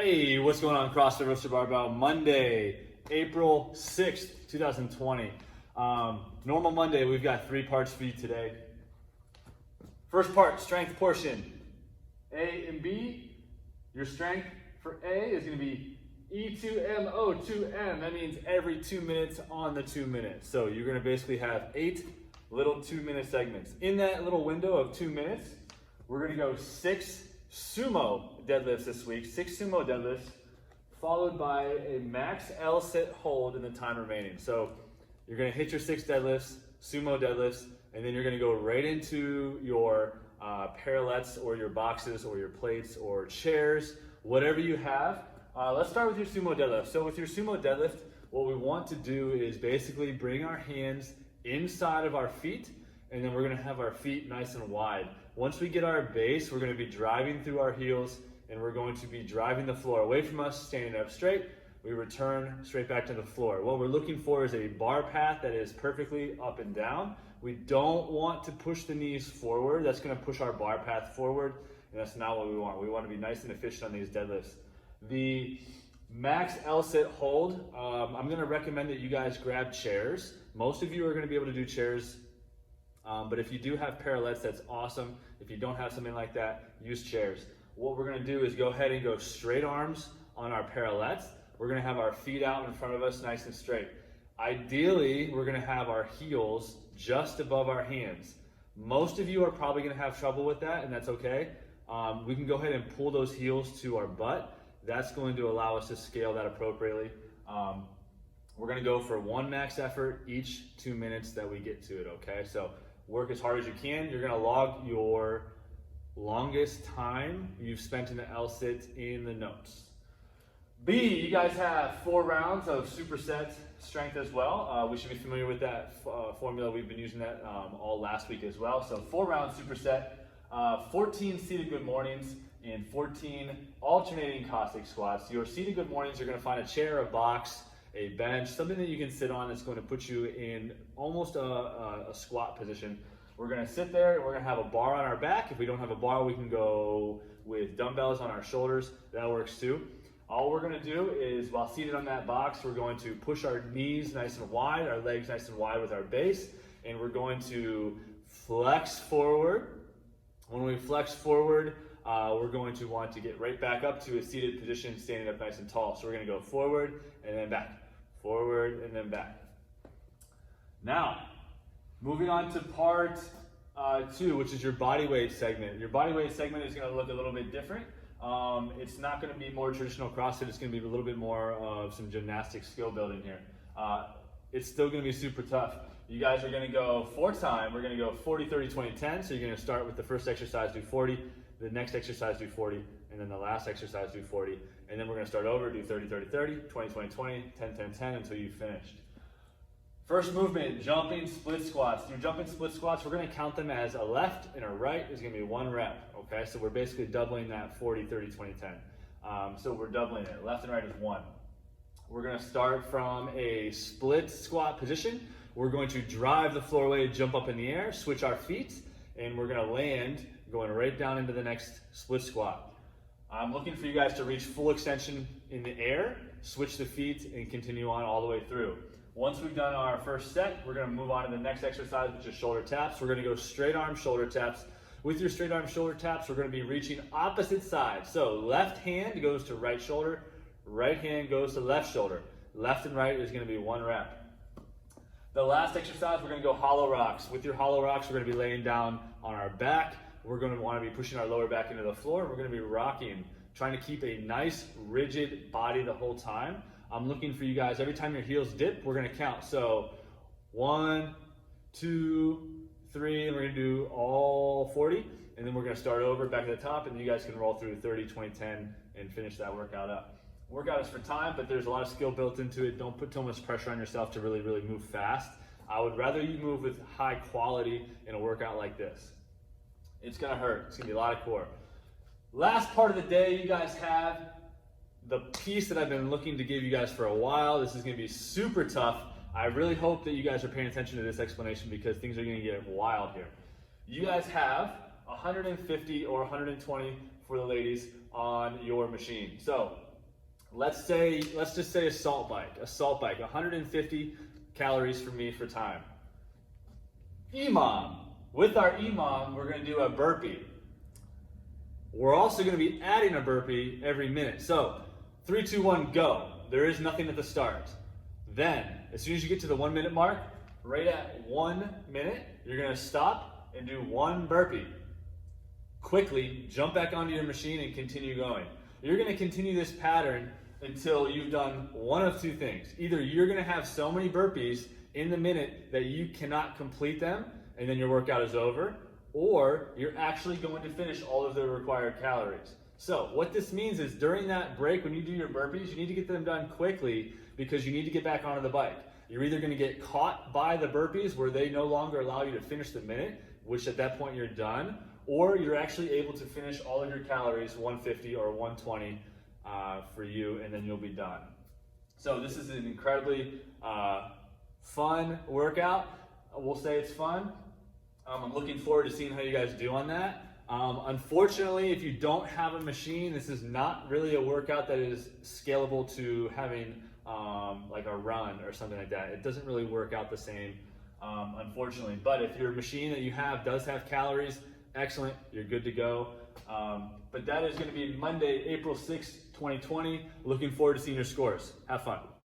Hey, what's going on, CrossFit Roaster Barbell? Monday, April 6th, 2020. Normal Monday, we've got 3 parts for you today. First part, strength portion. A and B, your strength for A is going to be E2M, O2M. That means every 2 minutes on the 2 minutes. So you're going to basically have 8 little 2-minute segments. In that little window of 2 minutes, we're going to go 6 sumo deadlifts this week, 6 sumo deadlifts, followed by a max L sit hold in the time remaining. So you're gonna hit your 6 deadlifts, sumo deadlifts, and then you're gonna go right into your parallettes or your boxes or your plates or chairs, whatever you have. Let's start with your sumo deadlift. So with your sumo deadlift, what we want to do is basically bring our hands inside of our feet, and then we're gonna have our feet nice and wide. Once we get our base, we're going to be driving through our heels, and we're going to be driving the floor away from us, standing up straight. We return straight back to the floor. What we're looking for is a bar path that is perfectly up and down. We don't want to push the knees forward. That's going to push our bar path forward, and that's not what we want. We want to be nice and efficient on these deadlifts. The max L sit hold, I'm going to recommend that you guys grab chairs. Most of you are going to be able to do chairs. But if you do have parallettes, that's awesome. If you don't have something like that, use chairs. What we're gonna do is go ahead and go straight arms on our parallettes. We're gonna have our feet out in front of us nice and straight. Ideally, we're gonna have our heels just above our hands. Most of you are probably gonna have trouble with that, and that's okay. We can go ahead and pull those heels to our butt. That's going to allow us to scale that appropriately. We're gonna go for 1 max effort each 2 minutes that we get to it, okay? So work as hard as you can. You're gonna log your longest time you've spent in the L-sit in the notes. B, you guys have 4 rounds of superset strength as well. We should be familiar with that formula. We've been using that all last week as well. So 4 round superset, 14 seated good mornings, and 14 alternating Cossack squats. Your seated good mornings, you're gonna find a chair, a box, a bench, something that you can sit on that's going to put you in almost a squat position. We're going to sit there and we're going to have a bar on our back. If we don't have a bar, we can go with dumbbells on our shoulders. That works too. All we're going to do is, while seated on that box, we're going to push our knees nice and wide, our legs nice and wide with our base, and we're going to flex forward. When we flex forward, we're going to want to get right back up to a seated position, standing up nice and tall. So we're going to go forward and then back, forward and then back. Now, moving on to part 2, which is your body weight segment. Your body weight segment is going to look a little bit different. It's not going to be more traditional CrossFit. It's going to be a little bit more of some gymnastic skill building here. It's still going to be super tough. You guys are going to go 4 time. We're going to go 40, 30, 20, 10. So you're going to start with the first exercise, do 40. The next exercise, do 40. And then the last exercise, do 40. And then we're going to start over, do 30, 30, 30, 20, 20, 20, 10, 10, 10 until you've finished. First movement, jumping split squats. Your jumping split squats, we're going to count them as a left and a right is going to be 1 rep. Okay, so we're basically doubling that 40, 30, 20, 10. So we're doubling it. Left and right is 1. We're going to start from a split squat position. We're going to drive the floor away, jump up in the air, switch our feet, and we're going to land going right down into the next split squat. I'm looking for you guys to reach full extension in the air, switch the feet, and continue on all the way through. Once we've done our first set, we're going to move on to the next exercise, which is shoulder taps. We're going to go straight arm shoulder taps. With your straight arm shoulder taps, we're going to be reaching opposite sides. So left hand goes to right shoulder, right hand goes to left shoulder. Left and right is going to be 1 rep. The last exercise, we're going to go hollow rocks. With your hollow rocks, we're going to be laying down on our back. We're going to want to be pushing our lower back into the floor. We're going to be rocking, trying to keep a nice, rigid body the whole time. I'm looking for you guys, every time your heels dip, we're going to count. So 1, 2, 3, and we're going to do all 40. And then we're going to start over back at the top, and you guys can roll through 30, 20, 10, and finish that workout up. Workout is for time, but there's a lot of skill built into it. Don't put too much pressure on yourself to really, really move fast. I would rather you move with high quality in a workout like this. It's going to hurt. It's going to be a lot of core. Last part of the day, you guys have the piece that I've been looking to give you guys for a while. This is going to be super tough. I really hope that you guys are paying attention to this explanation because things are going to get wild here. You guys have 150 or 120 for the ladies on your machine. So let's just say assault bike, 150 calories for me for time. EMOM, with our EMOM, we're gonna do a burpee. We're also gonna be adding a burpee every minute. So 3, 2, 1, go. There is nothing at the start. Then, as soon as you get to the 1 minute mark, right at 1 minute, you're gonna stop and do 1 burpee. Quickly jump back onto your machine and continue going. You're gonna continue this pattern until you've done one of 2 things. Either you're gonna have so many burpees in the minute that you cannot complete them and then your workout is over, or you're actually going to finish all of the required calories. So what this means is during that break, when you do your burpees, you need to get them done quickly because you need to get back onto the bike. You're either gonna get caught by the burpees where they no longer allow you to finish the minute, which at that point you're done, or you're actually able to finish all of your calories, 150 or 120 for you, and then you'll be done. So this is an incredibly fun workout. We'll say it's fun. I'm looking forward to seeing how you guys do on that. Unfortunately, if you don't have a machine, this is not really a workout that is scalable to having like a run or something like that. It doesn't really work out the same, unfortunately. But if your machine that you have does have calories, excellent, you're good to go. But that is going to be Monday, April 6th, 2020. Looking forward to seeing your scores. Have fun.